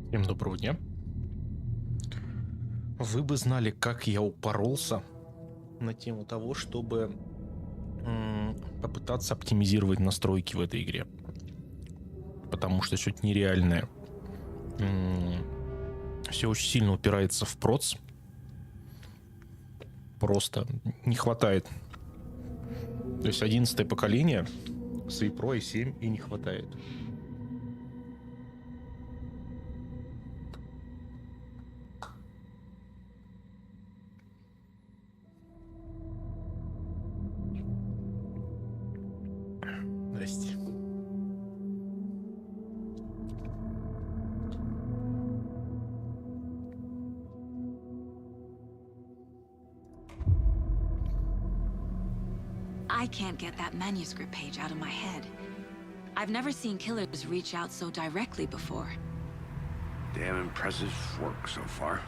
Всем доброго дня. Вы бы знали, как я упоролся на тему того, чтобы попытаться оптимизировать настройки в этой игре. Потому что что-то нереальное. Все очень сильно упирается в проц. Просто не хватает. То есть 11-е поколение с Pro и 7 и не хватает. Здрасте. I can't get that manuscript page out of my head. I've never seen killers reach out so directly before. Damn impressive work so far.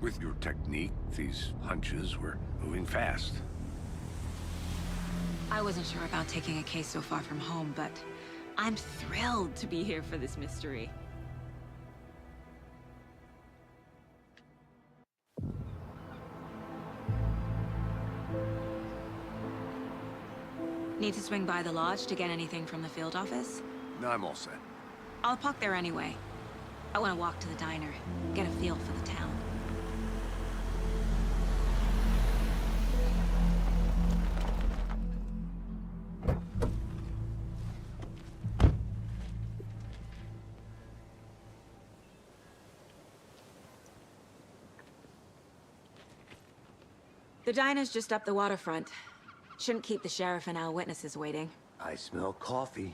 With your technique, these hunches were moving fast. I wasn't sure about taking a case so far from home, but I'm thrilled to be here for this mystery. Need to swing by the lodge to get anything from the field office? No, I'm all set. I'll park there anyway. I want to walk to the diner, get a feel for the town. The diner's just up the waterfront. Shouldn't keep the sheriff and our witnesses waiting. I smell coffee.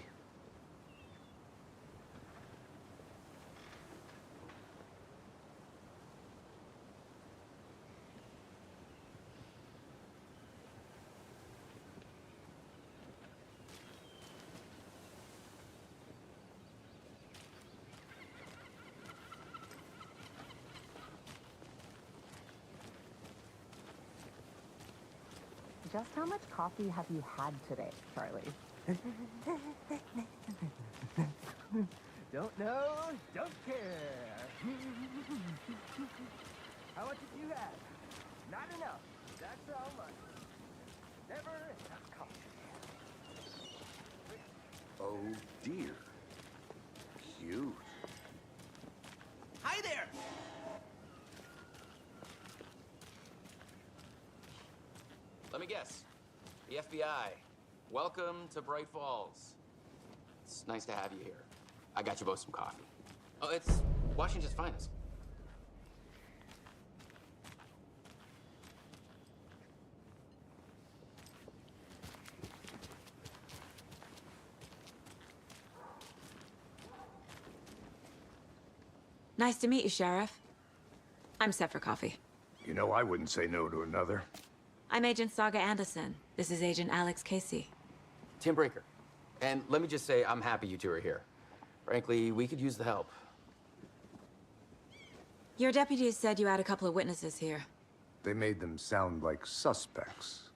Just how much coffee have you had today, Charlie? Don't know, don't care. How much have you had? Not enough. That's how much. Never enough coffee. Oh dear. Cute. Hi there! Let me guess. The FBI. Welcome to Bright Falls. It's nice to have you here. I got you both some coffee. Oh, it's Washington's finest. Nice to meet you, Sheriff. I'm set for coffee. You know, I wouldn't say no to another. I'm Agent Saga Anderson. This is Agent Alex Casey. Tim Breaker. And let me just say, I'm happy you two are here. Frankly, we could use the help. Your deputies said you had a couple of witnesses here. They made them sound like suspects.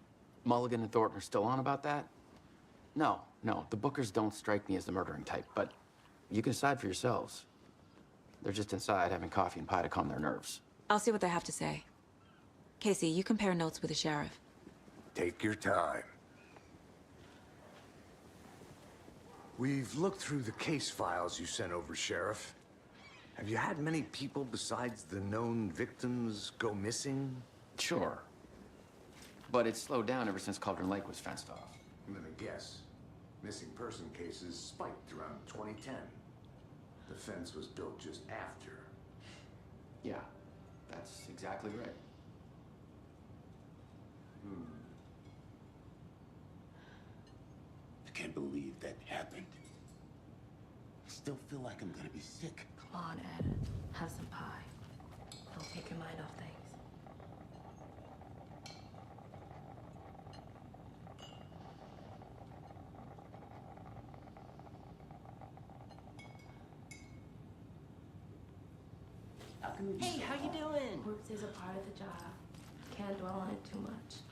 Mulligan and Thornton are still on about that? No, the Bookers don't strike me as the murdering type, but you can decide for yourselves. They're just inside having coffee and pie to calm their nerves. I'll see what they have to say. Casey, you compare notes with the sheriff. Take your time. We've looked through the case files you sent over, Sheriff. Have you had many people besides the known victims go missing? Sure. But it's slowed down ever since Cauldron Lake was fenced off. Let me guess. Missing person cases spiked around 2010. The fence was built just after. Yeah, that's exactly right. I can't believe that happened. I still feel like I'm gonna be sick. Come on, Ed. Have some pie. Don't take your mind off things. Hey, how you doing? Groups is a part of the job. Can't dwell on it too much.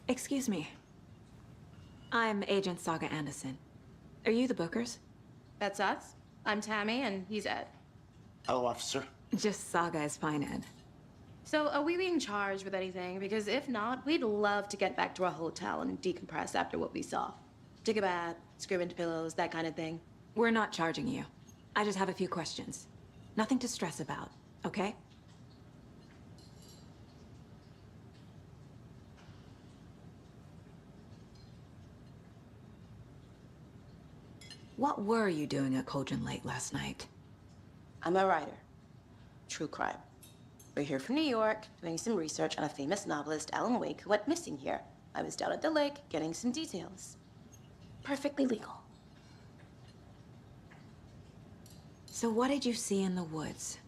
Excuse me. I'm Agent Saga Anderson. Are you the bookers? That's us. I'm Tammy, and he's Ed. Hello, officer. Just Saga is fine, Ed. So, are we being charged with anything? Because if not, we'd love to get back to our hotel and decompress after what we saw. Take a bath, scream into pillows, that kind of thing. We're not charging you. I just have a few questions. Nothing to stress about, okay? What were you doing at Cauldron Lake last night? I'm a writer. True crime. We're here from New York, doing some research on a famous novelist, Alanwake, who went missing here. I was down at the lake, getting some details. Perfectly legal. So what did you see in the woods?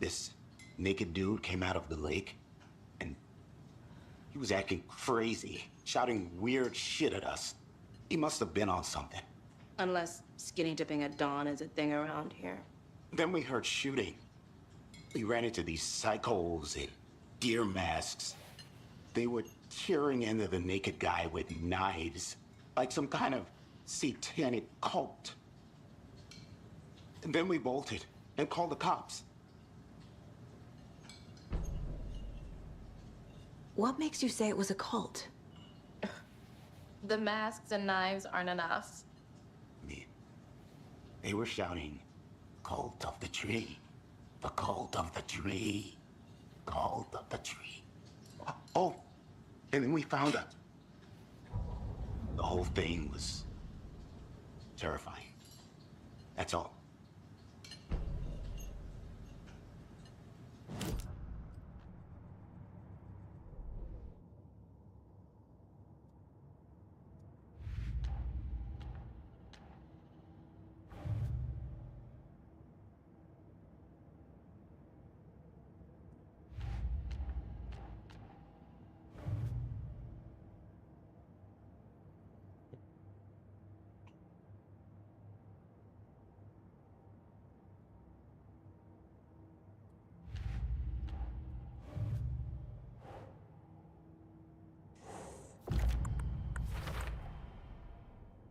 This naked dude came out of the lake, and he was acting crazy, shouting weird shit at us. He must have been on something. Unless skinny dipping at dawn is a thing around here. Then we heard shooting. We ran into these psychos in deer masks. They were tearing into the naked guy with knives, like some kind of satanic cult. And then we bolted and called the cops. What makes you say it was a cult? The masks and knives aren't enough. I mean, they were shouting, "Cult of the tree, the cult of the tree, cult of the tree." Oh, and then we found out. The whole thing was terrifying. That's all.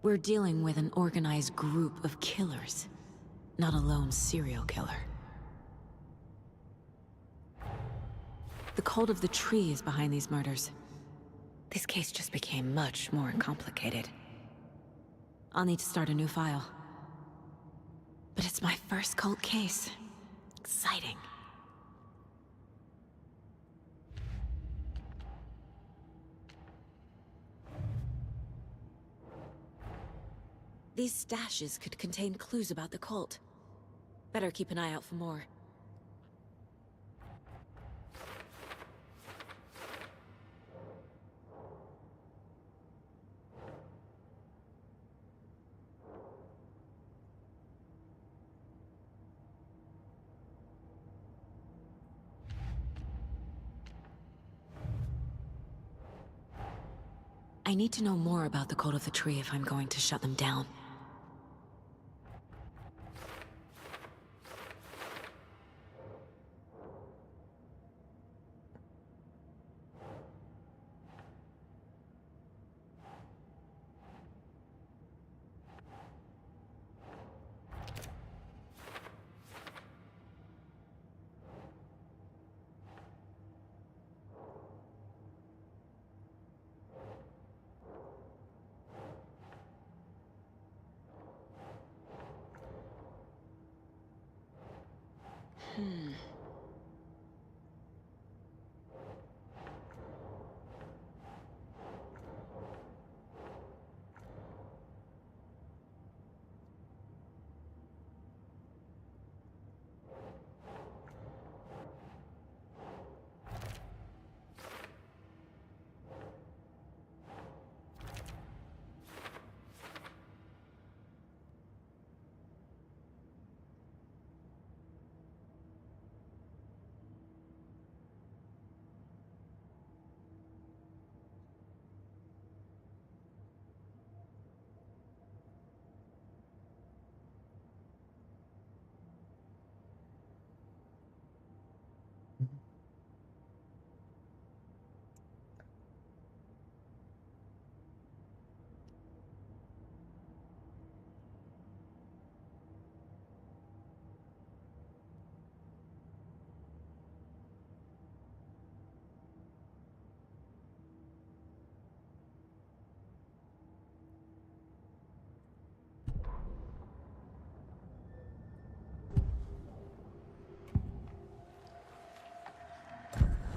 We're dealing with an organized group of killers, not a lone serial killer. The cult of the tree is behind these murders. This case just became much more complicated. I'll need to start a new file. But it's my first cult case. Exciting. These stashes could contain clues about the cult. Better keep an eye out for more. I need to know more about the cult of the tree if I'm going to shut them down.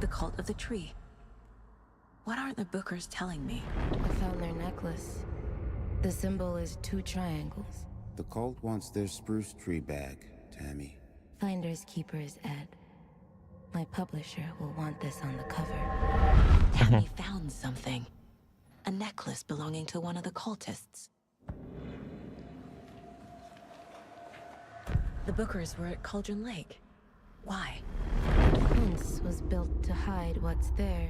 The cult of the tree. What aren't the bookers telling me? I found their necklace. The symbol is 2 triangles. The cult wants their spruce tree back, Tammy. Finders keepers, Ed. My publisher will want this on the cover. Tammy found something. A necklace belonging to one of the cultists. The bookers were at Cauldron Lake. Why? Fence was built to hide what's there.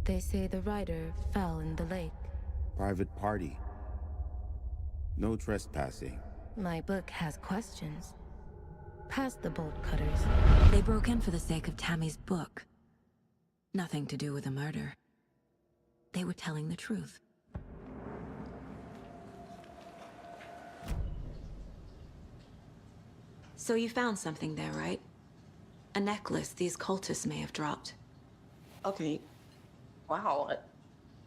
They say the rider fell in the lake. Private party. No trespassing. My book has questions. Past the bolt cutters. They broke in for the sake of Tammy's book. Nothing to do with a murder. They were telling the truth. So you found something there, right? A necklace these cultists may have dropped. Okay. Wow.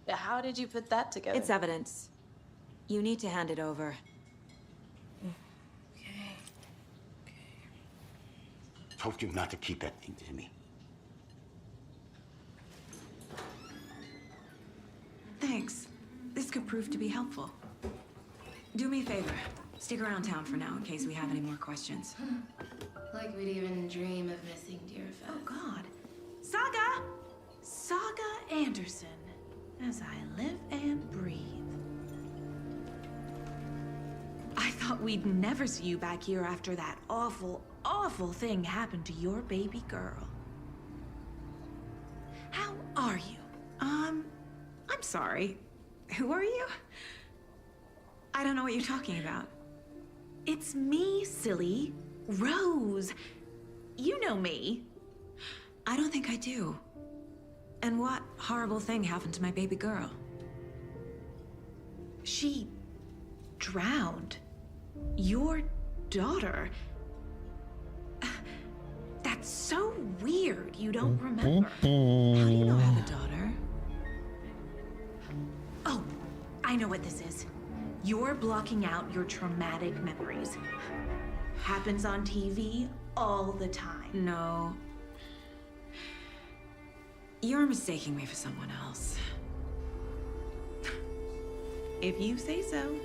How did you put that together? It's evidence. You need to hand it over. Told you not to keep that thing to me. Thanks. This could prove to be helpful. Do me a favor. Stick around town for now in case we have any more questions. Like we'd even dream of missing Deerfest. Oh, God. Saga Anderson. As I live and breathe. I thought we'd never see you back here after that awful, awful thing happened to your baby girl. How are you? I'm sorry. Who are you? I don't know what you're talking about. It's me, silly. Rose. You know me. I don't think I do. And what horrible thing happened to my baby girl? She drowned. Your daughter. That's so weird you don't remember. How do you know I have a daughter? Oh, I know what this is. You're blocking out your traumatic memories. Happens on TV all the time. No. You're mistaking me for someone else. If you say so.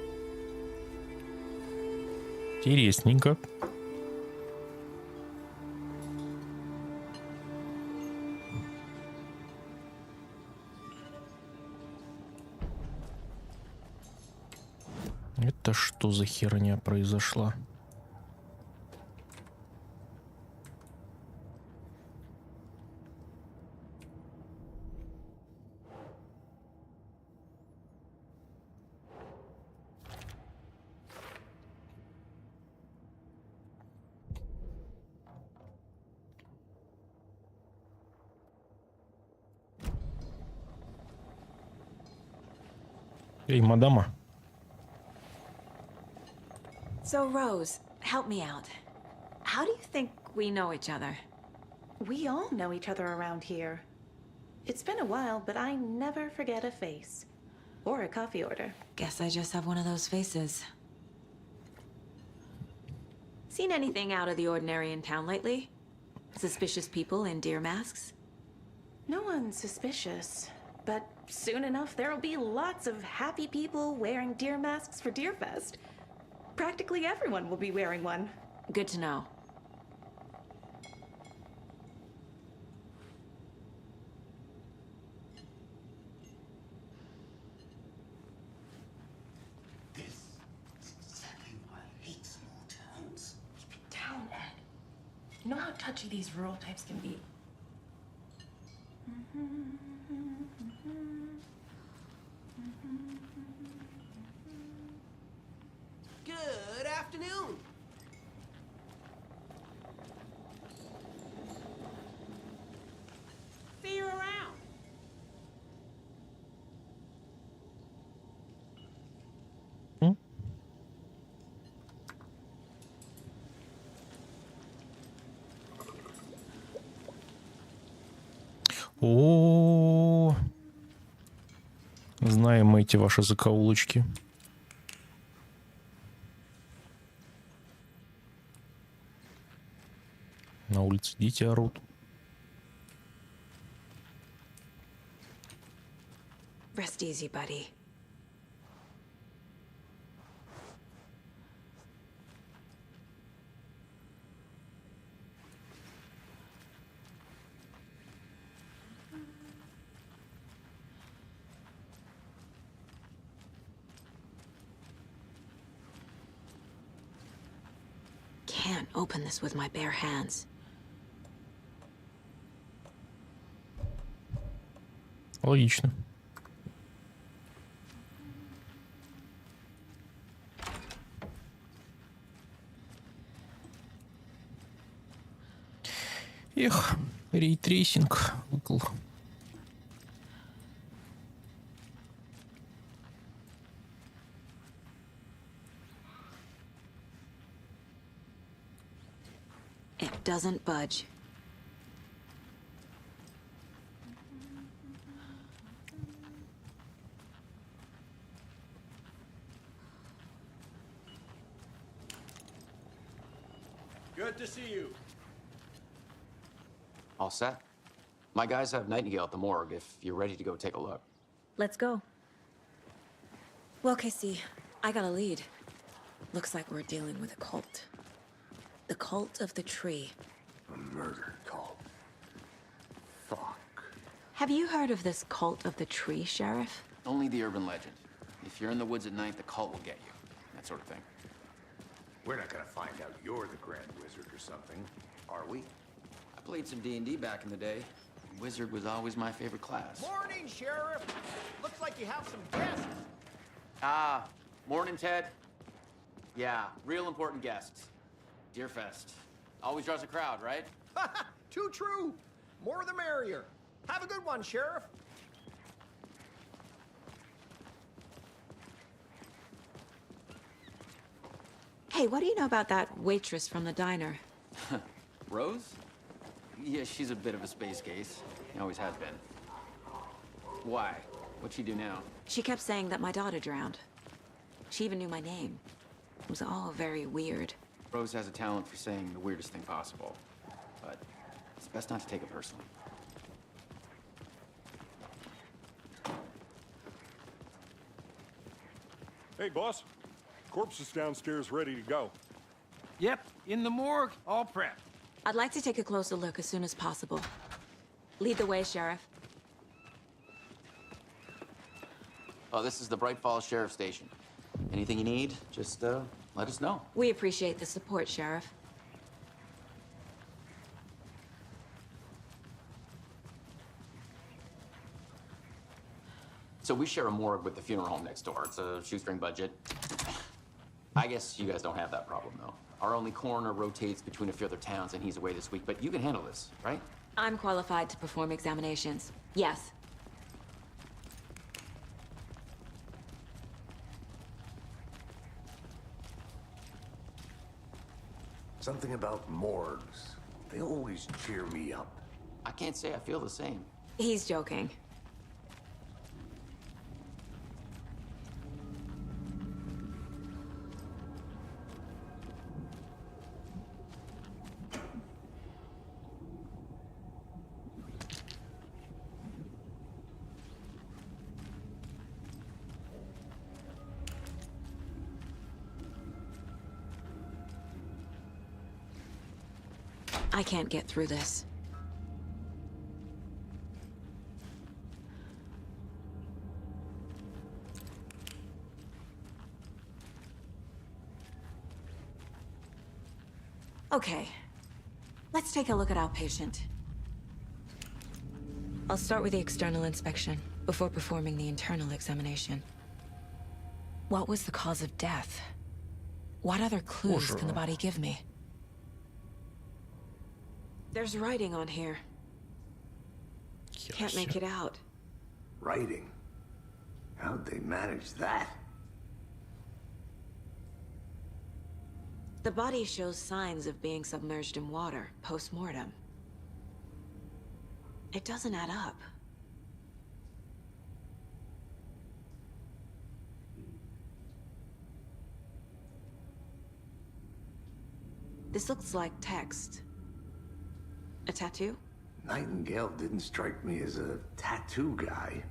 Интересненько. Это что за херня произошла? Эй, мадама. So, Rose, help me out. How do you think we know each other? We all know each other around here. It's been a while, but I never forget a face. Or a coffee order. Guess I just have one of those faces. Seen anything out of the ordinary in town lately? Suspicious people in deer masks? No one's suspicious. But soon enough, there'll be lots of happy people wearing deer masks for Deerfest. Practically everyone will be wearing one. Good to know. This is exactly why I hate small towns. Keep it down, Ed. You know how touchy these rural types can be. Good afternoon. See you around. О, знаем мы эти ваши закоулочки. На улице дети орут. Rest easy, buddy. Can't open this with my bare hands. Логично. Эх, рейтрейсинг выкл. It doesn't budge. Good to see you. All set? My guys have Nightingale at the morgue if you're ready to go take a look. Let's go. Well, Casey, I got a lead. Looks like we're dealing with a cult. The cult of the tree. A murder cult. Fuck. Have you heard of this cult of the tree, Sheriff? Only the urban legend. If you're in the woods at night, the cult will get you. That sort of thing. We're not gonna find out you're the Grand Wizard or something, are we? I played some D&D back in the day. Wizard was always my favorite class. Morning, Sheriff. Looks like you have some guests. Ah, morning, Ted. Yeah, real important guests. Deerfest. Always draws a crowd, right? Too true. More the merrier. Have a good one, Sheriff. Hey, what do you know about that waitress from the diner? Rose? Yeah, she's a bit of a space case. She always has been. Why? What'd she do now? She kept saying that my daughter drowned. She even knew my name. It was all very weird. Rose has a talent for saying the weirdest thing possible. But it's best not to take it personally. Hey, boss. Corpse is downstairs ready to go. Yep, in the morgue, all prepped. I'd like to take a closer look as soon as possible. Lead the way, Sheriff. Oh, this is the Bright Falls Sheriff Station. Anything you need, just let us know. We appreciate the support, Sheriff. So we share a morgue with the funeral home next door. It's a shoestring budget. I guess you guys don't have that problem, though. Our only coroner rotates between a few other towns, and he's away this week. But you can handle this, right? I'm qualified to perform examinations. Yes. Something about morgues. They always cheer me up. I can't say I feel the same. He's joking. I can't get through this. Okay, let's take a look at our patient. I'll start with the external inspection before performing the internal examination. What was the cause of death? What other clues can the body give me? There's writing on here. Can't make it out. Writing? How'd they manage that? The body shows signs of being submerged in water post-mortem. It doesn't add up. This looks like text. A tattoo? Nightingale didn't strike me as a tattoo guy.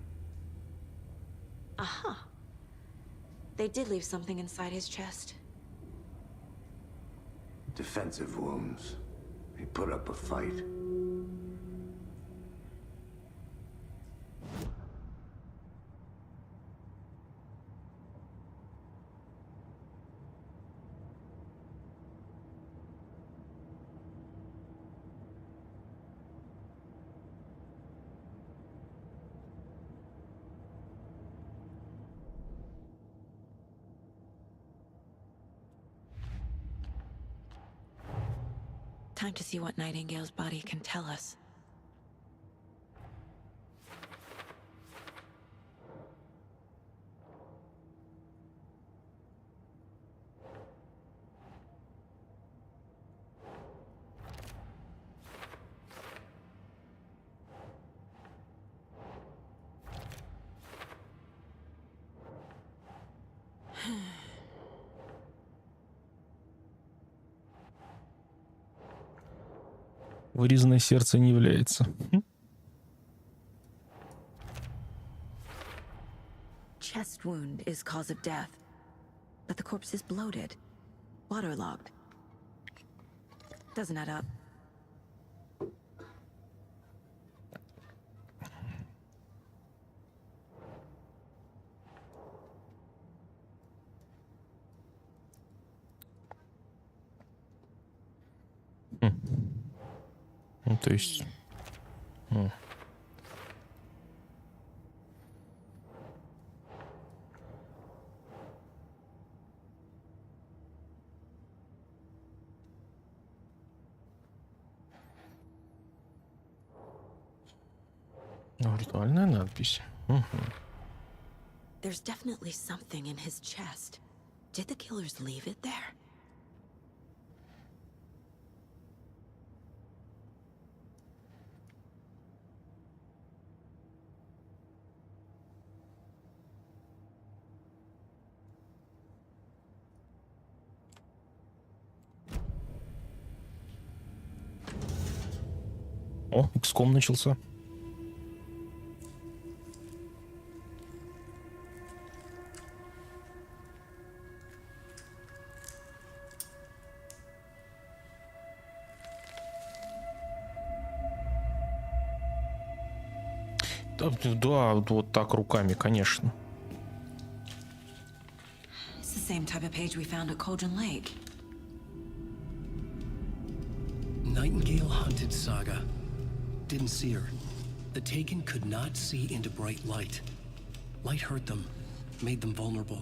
Aha. They did leave something inside his chest. Defensive wounds. He put up a fight. Time to see what Nightingale's body can tell us. Вырезанное сердце не является. Chest wound is cause of death, but the corpse is bloated, waterlogged. Doesn't add up. Ну, то есть... Ритуальная надпись. There's definitely something in his chest. Did the killers leave it there? О, XCOM начался. Да, вот так руками, конечно. It's the same type of page we found at Cauldron Lake. Nightingale hunted Saga. Didn't see her. The Taken could not see into bright light. Light hurt them, made them vulnerable.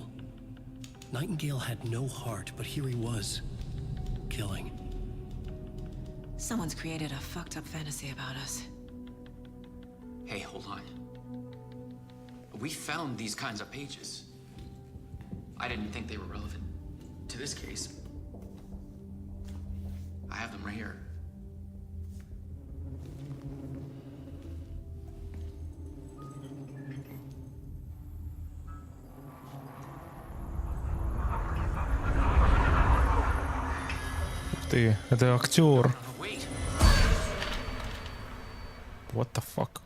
Nightingale had no heart, but here he was, killing. Someone's created a fucked up fantasy about us. Hey, hold on. We found these kinds of pages. I didn't think they were relevant to this case. I have them right here. Ты, это актер. What the fuck?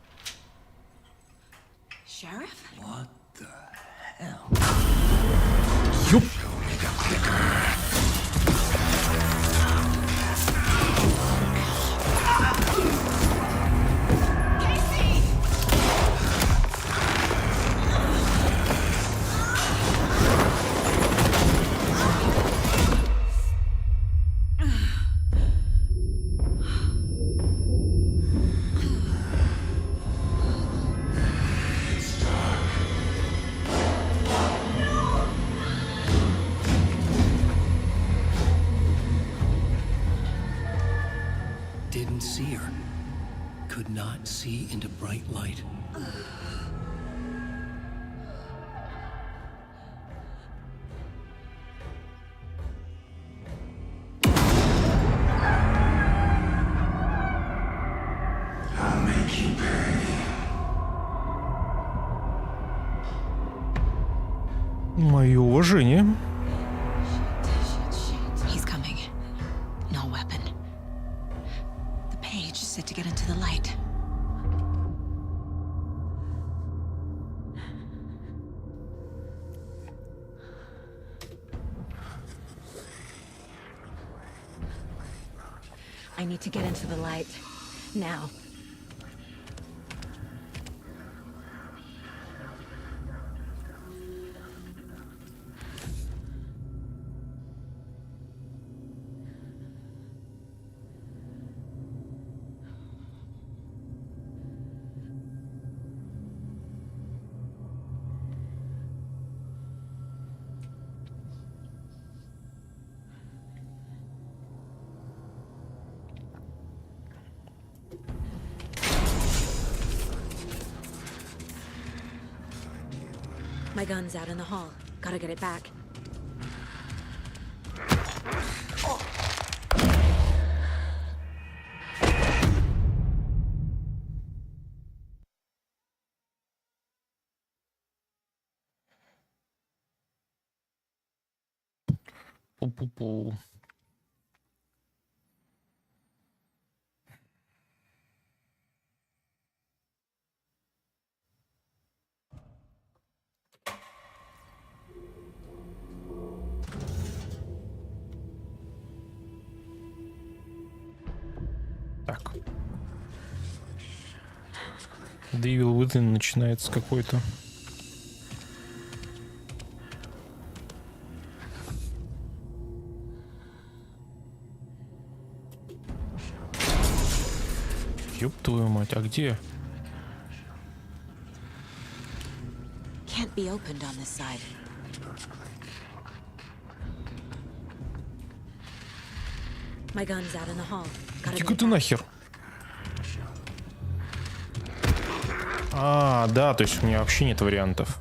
Sheriff? What the hell? Yup. Didn't see her. Could not see into bright light. I'll make you pay. Мое уважение. He's coming. No weapon. The page said to get into the light. I need to get into the light. Now. My gun's out in the hall. Gotta get it back. Пу-пу-пу. Так. Devil Within начинается какой-то. Ёб твою мать, а где? Can't be opened on this side. My gun's out in the hall. Иди-ка ты нахер. А, да, то есть у меня вообще нет вариантов.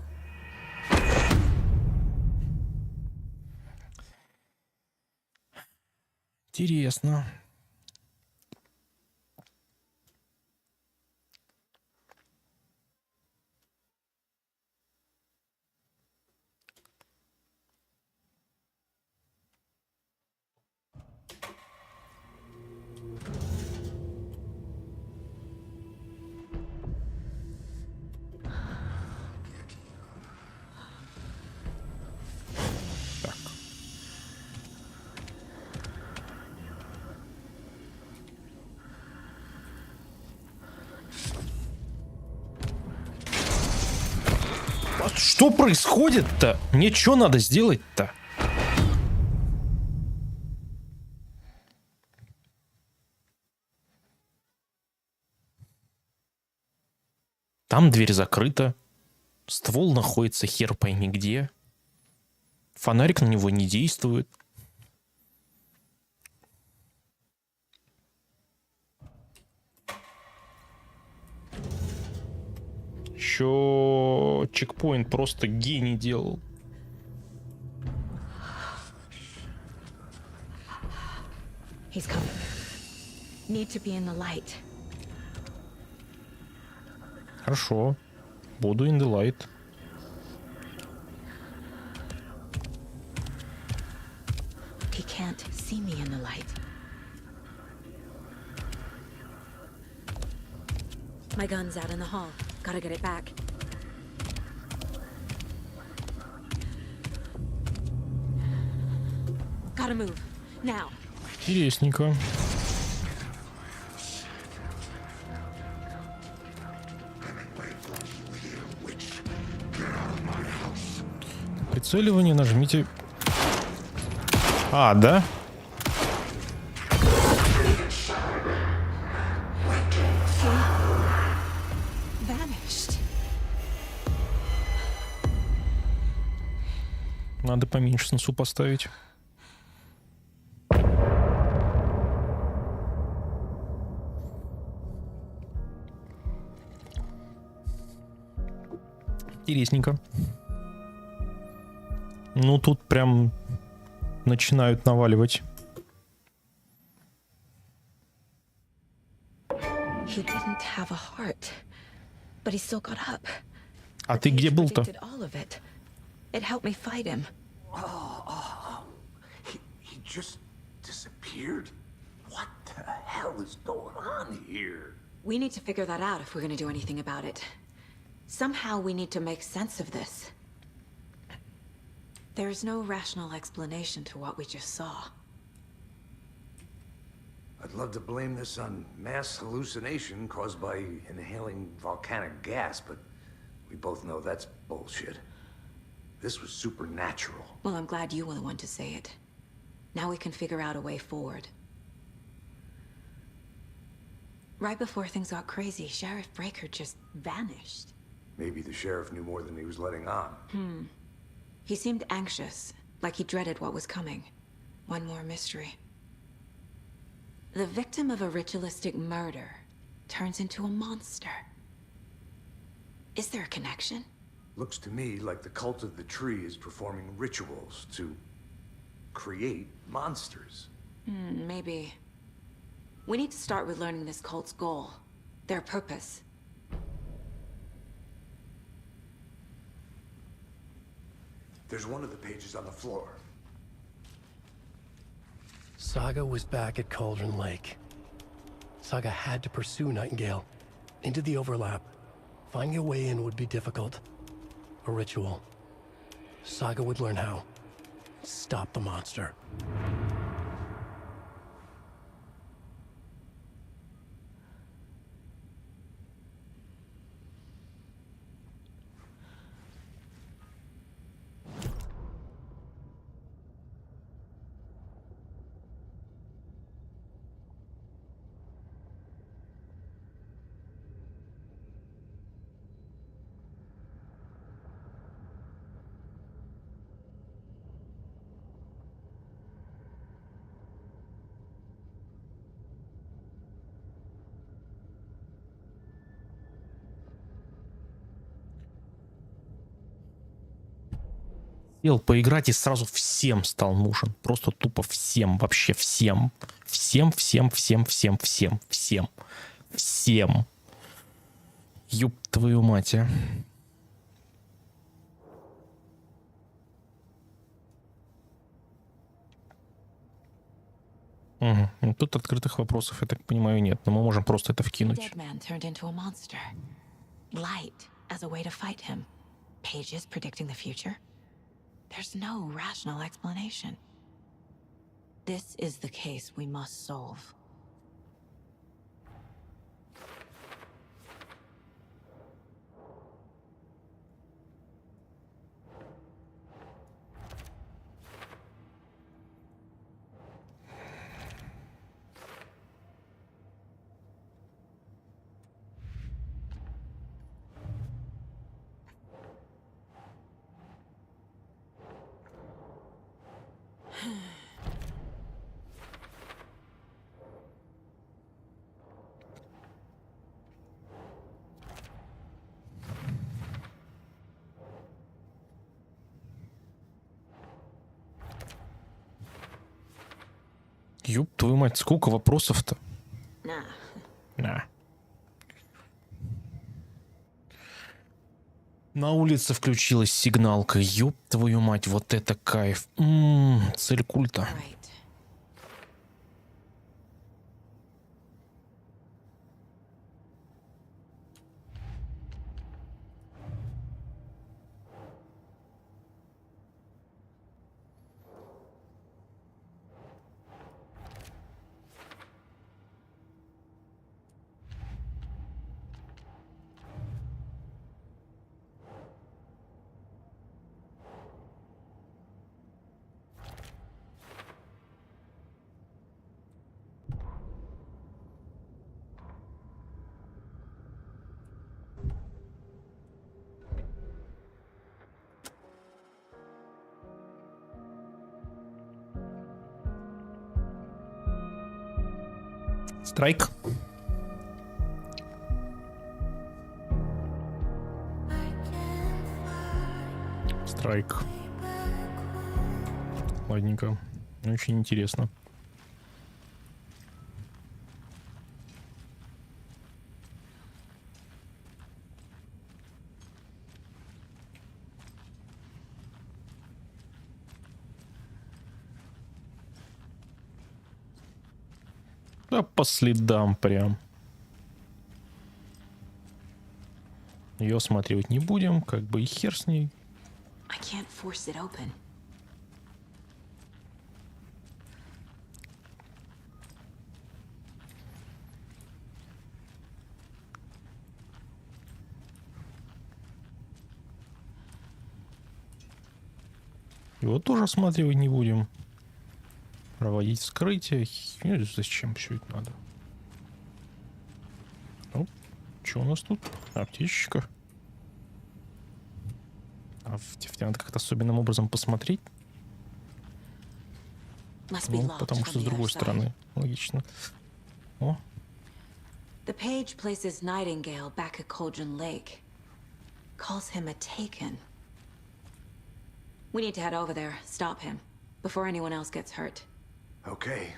Интересно. Что происходит-то? Мне что надо сделать-то? Там дверь закрыта. Ствол находится хер пойми где. Фонарик на него не действует. Еще чекпоинт просто гений делал. He's coming. Need to be in the light. Хорошо. Буду in the light. He can't see me in the light. My gun's out in the hall. Gotta get it back. Gotta move. Now. Интересненько. Прицеливание нажмите. А, да? Надо поменьше сносу поставить. Интересненько. Ну, тут прям начинают наваливать. А ты где был-то? It helped me fight him. He just disappeared? What the hell is going on here? We need to figure that out if we're going to do anything about it. Somehow we need to make sense of this. There's no rational explanation to what we just saw. I'd love to blame this on mass hallucination caused by inhaling volcanic gas, but we both know that's bullshit. This was supernatural. Well, I'm glad you were the one to say it. Now we can figure out a way forward. Right before things got crazy, Sheriff Breaker just vanished. Maybe the sheriff knew more than he was letting on. He seemed anxious, like he dreaded what was coming. One more mystery. The victim of a ritualistic murder turns into a monster. Is there a connection? Looks to me like the cult of the tree is performing rituals to create monsters. Maybe. We need to start with learning this cult's goal, their purpose. There's one of the pages on the floor. Saga was back at Cauldron Lake. Saga had to pursue Nightingale into the overlap. Finding a way in would be difficult. A ritual. Saga would learn how. Stop the monster. Сел поиграть и сразу всем стал нужен. Просто тупо всем, вообще всем. Всем. Ёб твою мать, а. Угу. Тут открытых вопросов, я так понимаю, нет. Но мы можем просто это вкинуть. There's no rational explanation. This is the case we must solve. Ёб твою мать, сколько вопросов-то? На. На улице включилась сигналка. Ёб твою мать, вот это кайф. Цель культа. Страйк. Страйк. Ладненько. Очень интересно. Да по следам прям. Ее осматривать не будем, как бы и хер с ней. Его тоже осматривать не будем. Проводить вскрытие. Зачем все это надо? Ну, что у нас тут? Аптечка. А тебе надо как-то особенным образом посмотреть. Ну, потому что с другой стороны. Логично. О. The page places Nightingale back at Cauldron Lake. Calls him a taken. We need to head over there, stop him, before anyone else gets hurt. Okay.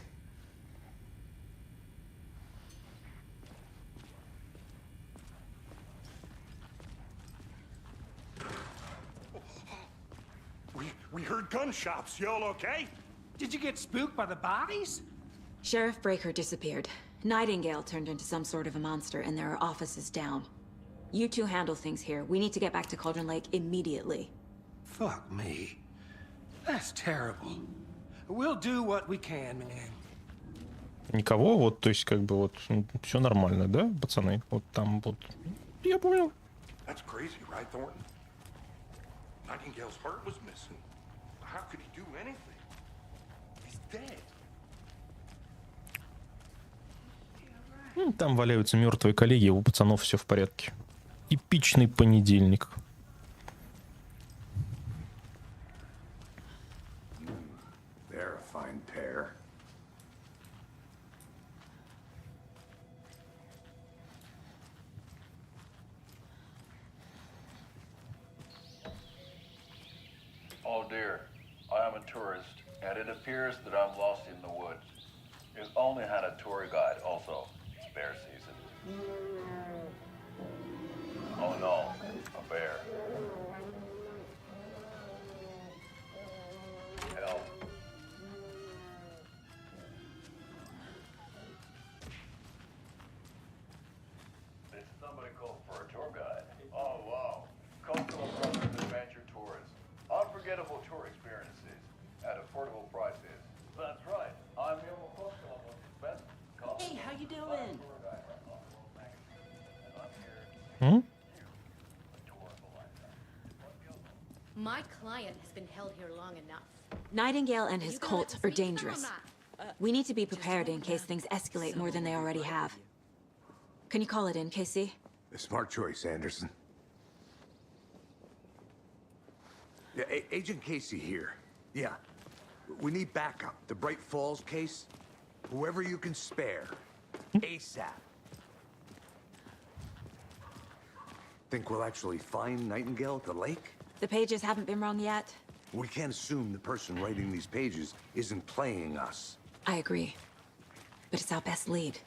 We heard gunshots. Y'all okay? Did you get spooked by the bodies? Sheriff Breaker disappeared. Nightingale turned into some sort of a monster, and there are offices down. You two handle things here. We need to get back to Cauldron Lake immediately. Fuck me. That's terrible. We'll do what we can, man. Никого, вот, то есть, как бы, вот, все нормально, да, пацаны? Вот там вот. Я понял. That's crazy, right, Thornton? Nightingale's heart was missing. How could he do anything? He's dead. Там валяются мертвые коллеги, у пацанов все в порядке. Типичный понедельник. They're a fine pair. Oh dear, I am a tourist, and it appears that I'm lost in the woods. You've only had a tour guide also. It's bear season. Oh no, a bear. Help. Did somebody call for a tour guide? Oh wow. Cultural Brothers Adventure Tours. Unforgettable tour experiences at affordable prices. That's right. I'm your best. Hey, how you doing? My client has been held here long enough. Nightingale and his cult are dangerous. We need to be prepared in case things escalate more than they already have. Can you call it in, Casey? A smart choice, Anderson. Yeah, Agent Casey here. Yeah. We need backup. The Bright Falls case. Whoever you can spare. ASAP. Think we'll actually find Nightingale at the lake? The pages haven't been wrong yet. We can't assume the person writing these pages isn't playing us. I agree. But it's our best lead.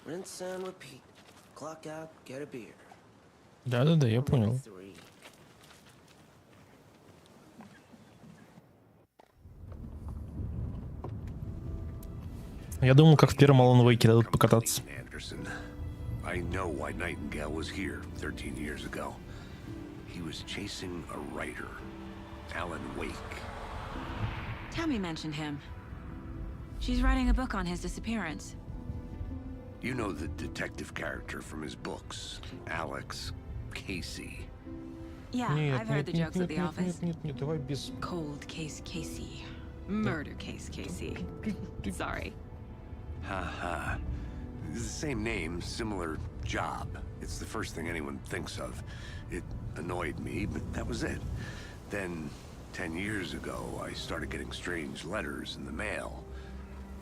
Rinse and repeat. Clock out, get a beer. Да-да-да, я понял. Я думал, как в первом Alanwake дадут покататься. I know why Nightingale was here 13 years ago. He was chasing a writer, Alanwake. Tammy mentioned him. She's writing a book on his disappearance. You know the detective character from his books, Alex Casey. Yeah, I've heard the jokes at the office. Нет, давай без... Cold case Casey. Murder case Casey. Sorry. Ha. It's the same name, similar job. It's the first thing anyone thinks of. It annoyed me, but that was it. Then, 10 years ago, I started getting strange letters in the mail.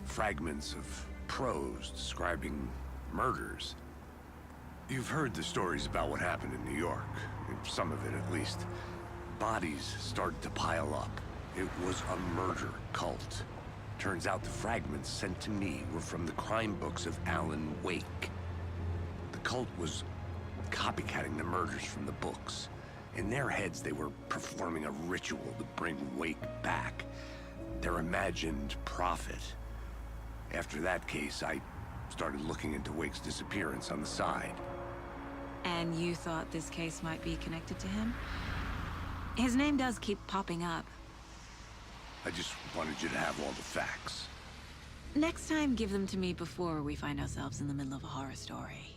Fragments of prose describing murders. You've heard the stories about what happened in New York. Some of it, at least. Bodies started to pile up. It was a murder cult. Turns out the fragments sent to me were from the crime books of Alanwake. The cult was copycatting the murders from the books. In their heads, they were performing a ritual to bring Wake back. their imagined prophet. After that case, I started looking into Wake's disappearance on the side. And you thought this case might be connected to him? His name does keep popping up. I just wanted you to have all the facts. Next time, give them to me before we find ourselves in the middle of a horror story.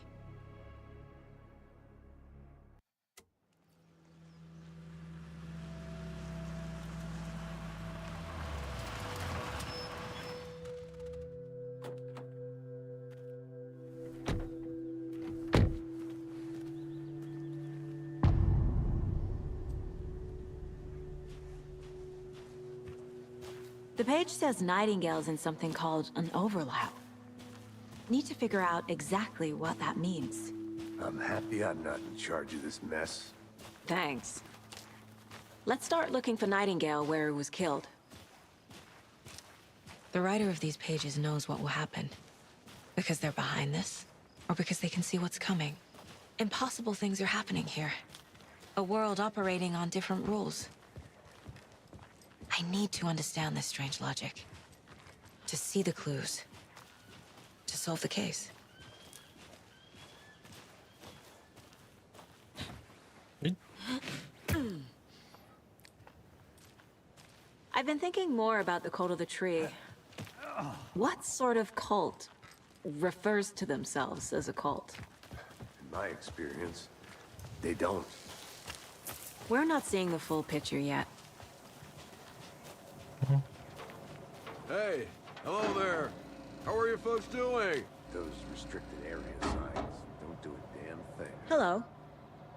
The page says Nightingale's in something called an overlap. Need to figure out exactly what that means. I'm happy I'm not in charge of this mess. Thanks. Let's start looking for Nightingale where he was killed. The writer of these pages knows what will happen. Because they're behind this, or because they can see what's coming. Impossible things are happening here. A world operating on different rules. I need to understand this strange logic. To see the clues. To solve the case. I've been thinking more about the cult of the tree. What sort of cult refers to themselves as a cult? In my experience, they don't. We're not seeing the full picture yet. Hey, hello there. How are you folks doing? Those restricted area signs don't do a damn thing. Hello.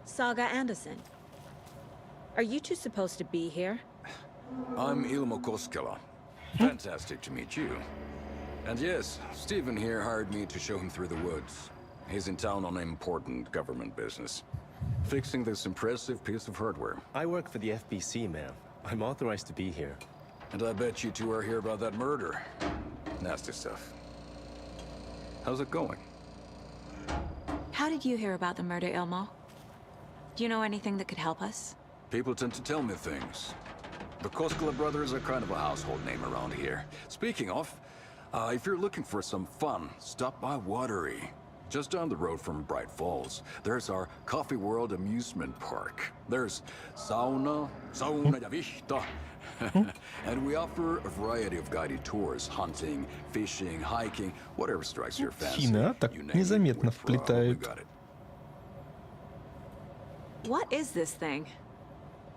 Saga Anderson. Are you two supposed to be here? I'm Ilmo Koskela. Fantastic to meet you. And yes, Stephen here hired me to show him through the woods. He's in town on important government business. Fixing this impressive piece of hardware. I work for the FBC, ma'am. I'm authorized to be here. And I bet you two are here about that murder. Nasty stuff. How's it going? How did you hear about the murder, Ilmo? Do you know anything that could help us? People tend to tell me things. The Koskela brothers are kind of a household name around here. Speaking of, if you're looking for some fun, stop by Watery. Just down the road from Bright Falls, there's our Coffee World amusement park. There's sauna ja vihta. And we offer a variety of guided tours, hunting, fishing, hiking, whatever strikes your fancy. Хина так незаметно вплетают. What is this thing?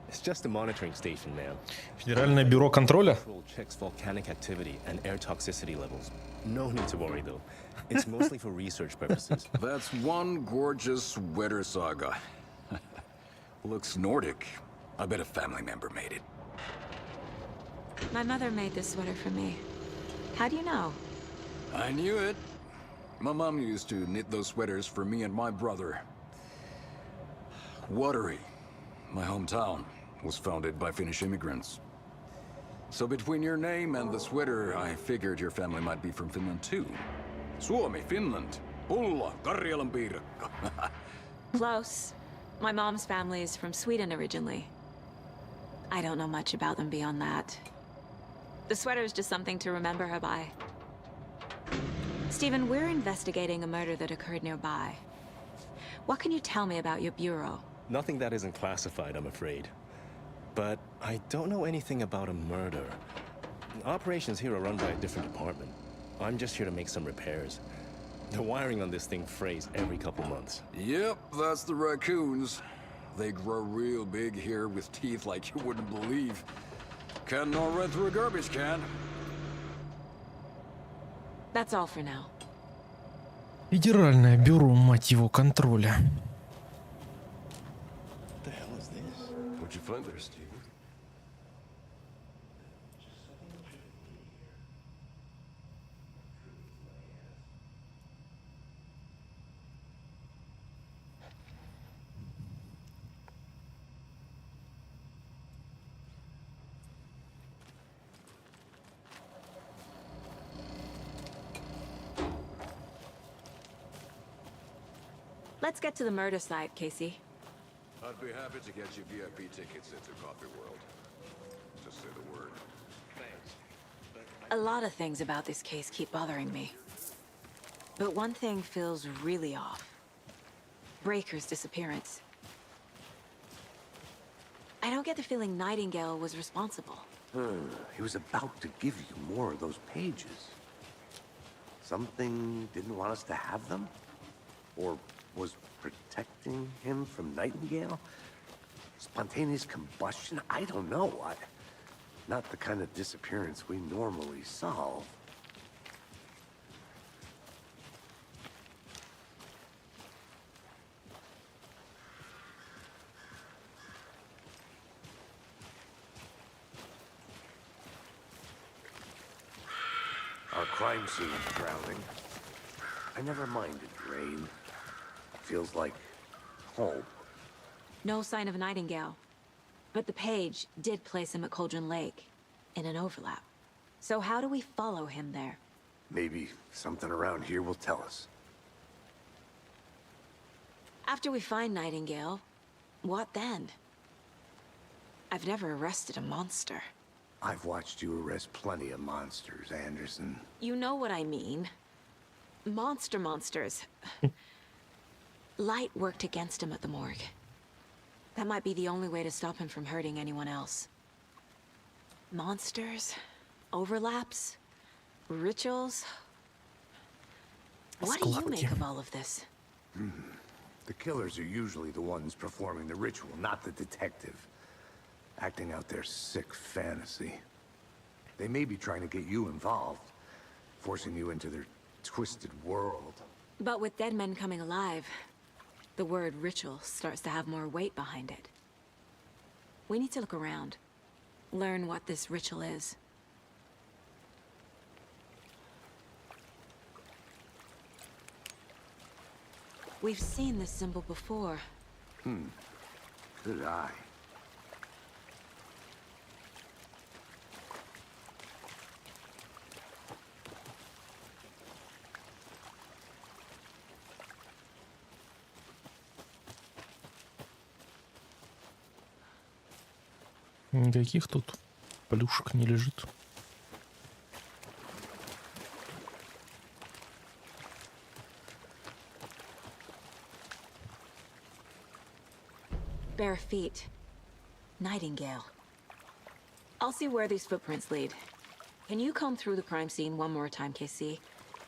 It's just a monitoring station, ma'am. Федеральное бюро контроля? Checks volcanic activity and air toxicity levels. No need to worry though. It's mostly for research purposes. That's one gorgeous sweater, Saga. Looks Nordic. I bet a family member made it. My mother made this sweater for me. How do you know? I knew it. My mom used to knit those sweaters for me and my brother. Watery, my hometown, was founded by Finnish immigrants. So between your name and the sweater, I figured your family might be from Finland too. Suomi, Finland. Pulla, Karjalan piirakka. Close. My mom's family is from Sweden originally. I don't know much about them beyond that. The sweater is just something to remember her by. Stephen, we're investigating a murder that occurred nearby. What can you tell me about your bureau? Nothing that isn't classified, I'm afraid. But I don't know anything about a murder. Operations here are run by a different department. I'm just here to make some repairs. The wiring on this thing frays every couple months. Yep, that's the raccoons. They grow real big here with teeth like you wouldn't believe. Can not run through a garbage can. That's all for now. Федеральное бюро, мать его, контроля. What the hell is this? What'd you find there, Steve? Let's get to the murder site, Casey. I'd be happy to get you VIP tickets into Coffee World. Just say the word. Thanks. A lot of things about this case keep bothering me. But one thing feels really off. Breaker's disappearance. I don't get the feeling Nightingale was responsible. He was about to give you more of those pages. Something didn't want us to have them? Or was protecting him from Nightingale? Spontaneous combustion? I don't know. Not the kind of disappearance we normally solve. Our crime scene is drowning. I never minded rain. Feels like home. No sign of Nightingale. But the page did place him at Cauldron Lake, in an overlap. So how do we follow him there? Maybe something around here will tell us. After we find Nightingale, what then? I've never arrested a monster. I've watched you arrest plenty of monsters, Anderson. You know what I mean. Monsters. Light worked against him at the morgue. That might be the only way to stop him from hurting anyone else. Monsters? Overlaps? Rituals? What do you make of all of this? The killers are usually the ones performing the ritual, not the detective. Acting out their sick fantasy. They may be trying to get you involved, forcing you into their twisted world. But with dead men coming alive, the word ritual starts to have more weight behind it. We need to look around, learn what this ritual is. We've seen this symbol before. Good eye. Никаких тут плюшек не лежит. Bare feet. Nightingale. I'll see where these footprints lead. Can you comb through the crime scene one more time, KC?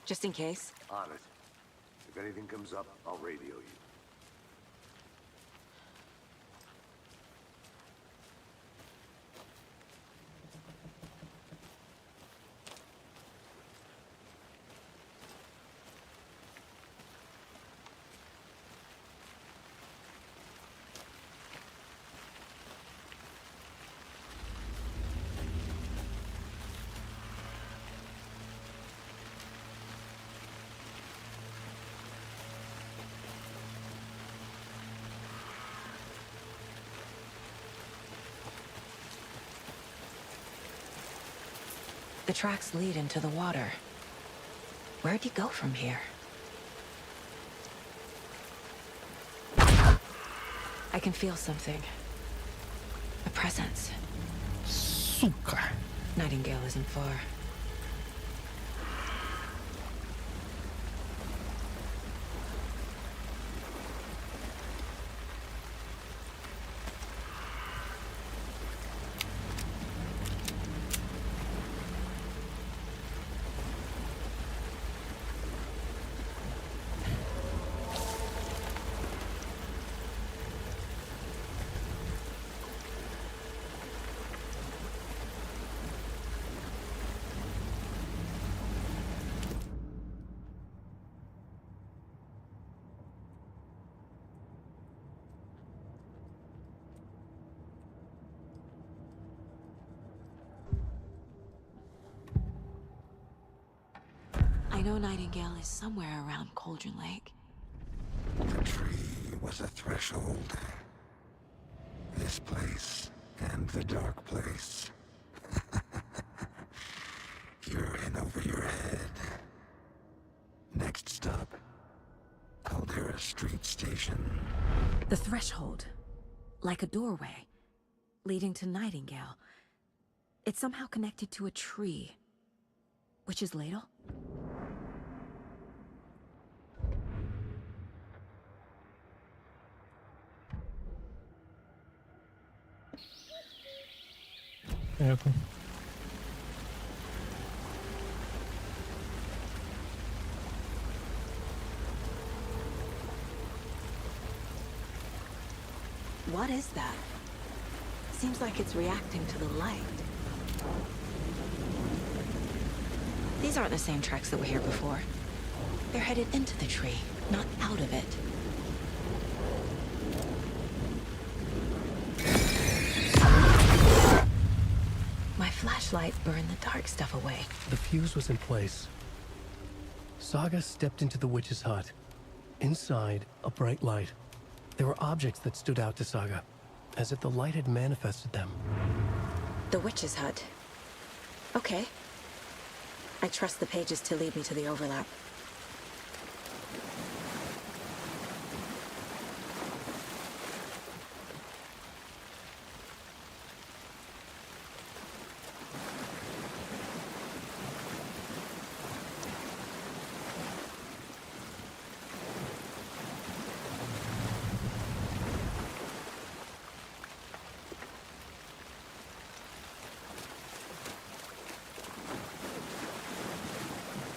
Just in case? On it. If anything comes up, I'll radio you. The tracks lead into the water. Where'd you go from here? I can feel something. A presence. Сука. Nightingale isn't far. I know Nightingale is somewhere around Cauldron Lake. The tree was a threshold. This place and the dark place. You're in over your head. Next stop, Caldera Street Station. The threshold. Like a doorway. Leading to Nightingale. It's somehow connected to a tree. Witch's ladle? Понятно. What is that? Seems like it's reacting to the light. These aren't the same tracks that were here before. They're headed into the tree, not out of it. My flashlight burned the dark stuff away. The fuse was in place. Saga stepped into the witch's hut. Inside, a bright light. There were objects that stood out to Saga, as if the light had manifested them. The witch's hut. Okay. I trust the pages to lead me to the overlap.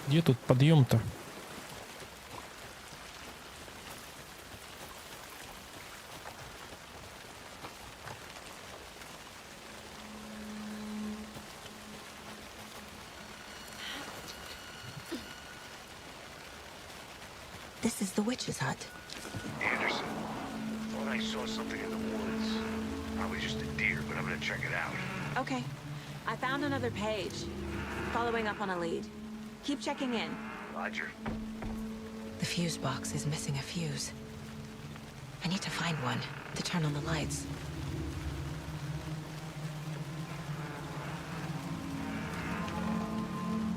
Где тут подъем-то? This is the witch's hut. Anderson, thought I saw something in the woods. Probably just a deer, but I'm gonna check it out. Okay. I found another page. Following up on a lead. Keep checking in. Roger. The fuse box is missing a fuse. I need to find one to turn on the lights.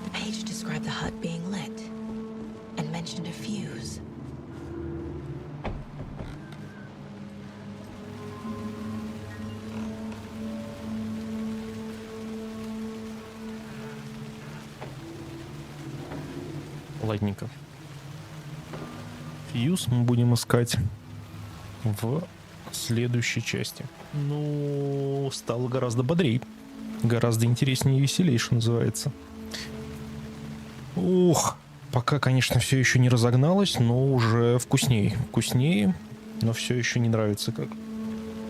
The page described the hut being lit and mentioned a fuse. Ладненько. Фьюз мы будем искать в следующей части. Ну, стало гораздо бодрее. Гораздо интереснее и веселее, что называется. Ух, пока, конечно, все еще не разогналось, но уже вкуснее. Вкуснее, но все еще не нравится, как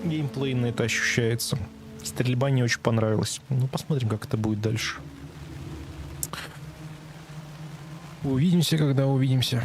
геймплейно это ощущается. Стрельба не очень понравилась. Ну, посмотрим, как это будет дальше. Увидимся, когда увидимся.